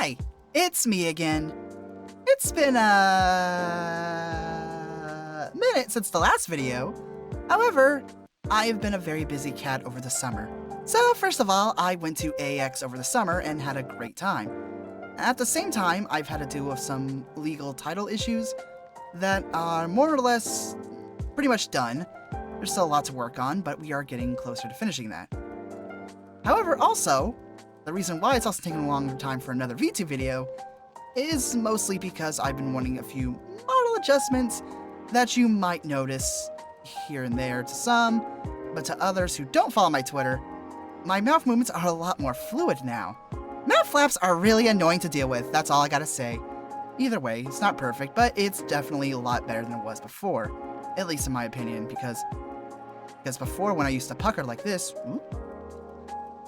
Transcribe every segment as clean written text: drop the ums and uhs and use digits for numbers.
Hi, it's me again. It's been a minute since the last video. However, I've been a very busy cat over the summer. So first of all, I went to AX over the summer and had a great time. At the same time, I've had to deal with some legal title issues that are more or less pretty much done. There's still a lot to work on, but we are getting closer to finishing that. However, also, the reason why it's also taking a longer time for another VTube video is mostly because I've been wanting a few model adjustments that you might notice here and there to some, but to others who don't follow my Twitter, my mouth movements are a lot more fluid now. Mouth flaps are really annoying to deal with, that's all I gotta say. Either way, it's not perfect, but it's definitely a lot better than it was before, at least in my opinion, because before when I used to pucker like this,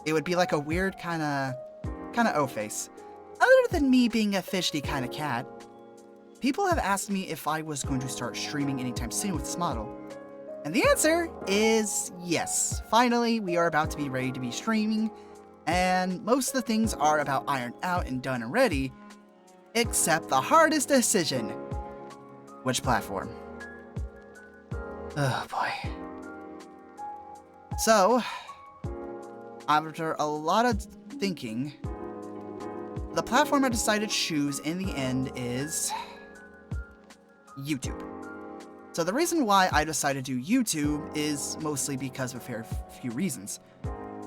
it would be like a weird kind of O-face. Other than me being a fidgety kind of cat, people have asked me if I was going to start streaming anytime soon with this model. And the answer is yes. Finally, we are about to be ready to be streaming, and most of the things are about ironed out and done and ready, except the hardest decision. Which platform? Oh boy. So, after a lot of thinking, the platform I decided to choose in the end is YouTube. So the reason why I decided to do YouTube is mostly because of a fair few reasons.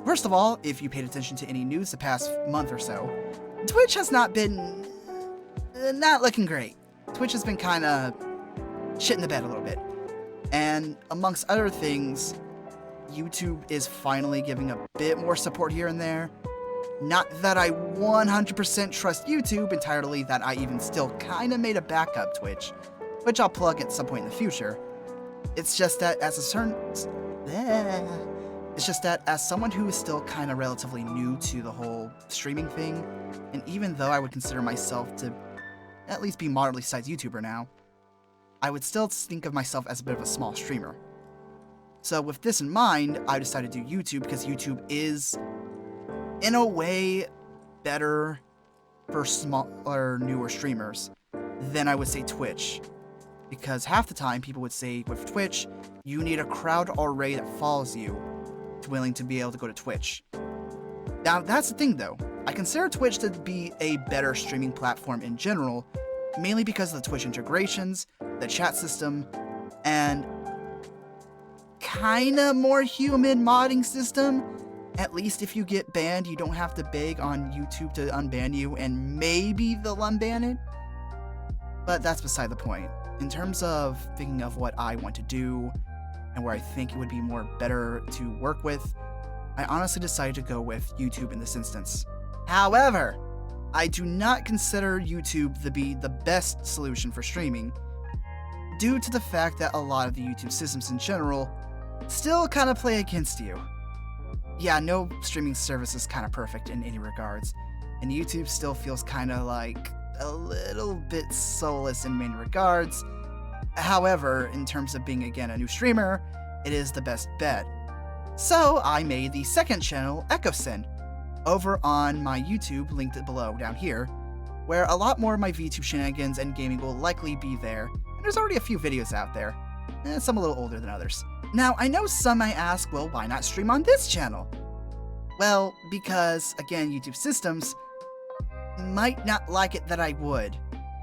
First of all, if you paid attention to any news the past month or so, Twitch has not been not looking great. Twitch has been kind of shit in the bed a little bit. And amongst other things, YouTube is finally giving a bit more support here and there. Not that I 100% trust YouTube entirely, that I even still kind of made a backup Twitch, which I'll plug at some point in the future. It's just that as someone who is still kind of relatively new to the whole streaming thing, and even though I would consider myself to at least be moderately sized YouTuber now, I would still think of myself as a bit of a small streamer. So with this in mind, I decided to do YouTube because YouTube is, in a way, better for smaller, newer streamers than I would say Twitch. Because half the time, people would say with Twitch, you need a crowd already that follows you to willing to be able to go to Twitch. Now, that's the thing though. I consider Twitch to be a better streaming platform in general, mainly because of the Twitch integrations, the chat system, and kinda more human modding system. At least if you get banned, you don't have to beg on YouTube to unban you, and maybe they'll unban it. But that's beside the point. In terms of thinking of what I want to do, and where I think it would be more better to work with, I honestly decided to go with YouTube in this instance. However, I do not consider YouTube to be the best solution for streaming, due to the fact that a lot of the YouTube systems in general still kind of play against you. Yeah, no streaming service is kind of perfect in any regards, and YouTube still feels kind of like a little bit soulless in many regards. However, in terms of being, again, a new streamer, it is the best bet. So I made the second channel, Gingersid, over on my YouTube, linked below down here, where a lot more of my VTube shenanigans and gaming will likely be there, and there's already a few videos out there, and some a little older than others. Now, I know some might ask, well, why not stream on this channel? Well, because, again, YouTube systems might not like it that I would.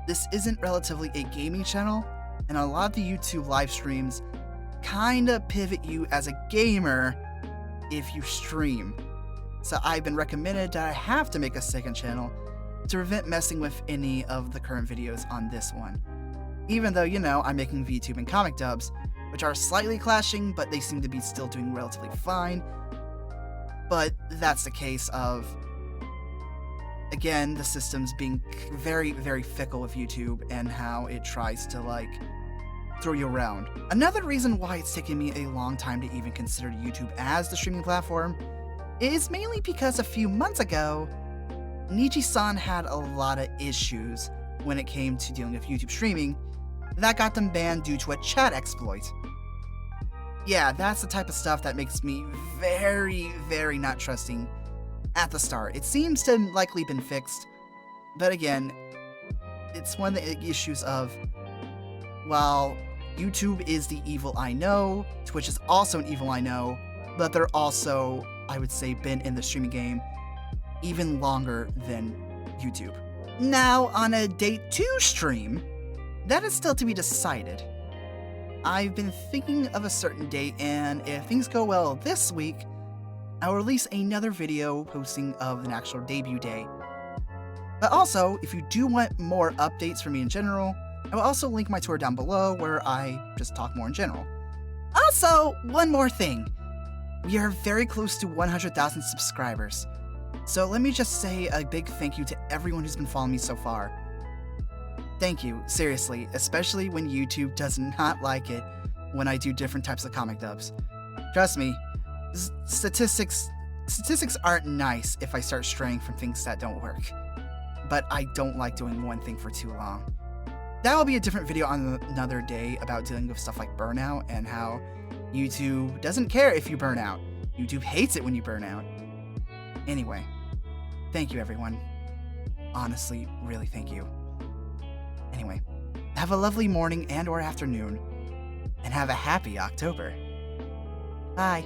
This isn't relatively a gaming channel, and a lot of the YouTube live streams kinda pivot you as a gamer if you stream. So I've been recommended that I have to make a second channel to prevent messing with any of the current videos on this one. Even though, you know, I'm making VTube and comic dubs, which are slightly clashing, but they seem to be still doing relatively fine. But that's the case of, again, the systems being very, very fickle with YouTube and how it tries to, like, throw you around. Another reason why it's taken me a long time to even consider YouTube as the streaming platform is mainly because a few months ago, Gingersid had a lot of issues when it came to dealing with YouTube streaming that got them banned due to a chat exploit. Yeah, that's the type of stuff that makes me very, very not trusting at the start. It seems to have likely been fixed, But again, it's one of the issues of, while YouTube is the evil I know, Twitch is also an evil I know, but they're also, I would say, been in the streaming game even longer than YouTube. Now, on a Day 2 stream, that is still to be decided. I've been thinking of a certain date, and if things go well this week, I'll release another video posting of an actual debut day. But also, if you do want more updates from me in general, I will also link my tour down below where I just talk more in general. Also, one more thing. We are very close to 100,000 subscribers. So let me just say a big thank you to everyone who's been following me so far. Thank you, seriously, especially when YouTube does not like it when I do different types of comic dubs. Trust me, statistics aren't nice if I start straying from things that don't work. But I don't like doing one thing for too long. That will be a different video on another day about dealing with stuff like burnout and how YouTube doesn't care if you burn out. YouTube hates it when you burn out. Anyway, thank you everyone. Honestly, really thank you. Anyway, have a lovely morning and or afternoon, and have a happy October. Bye.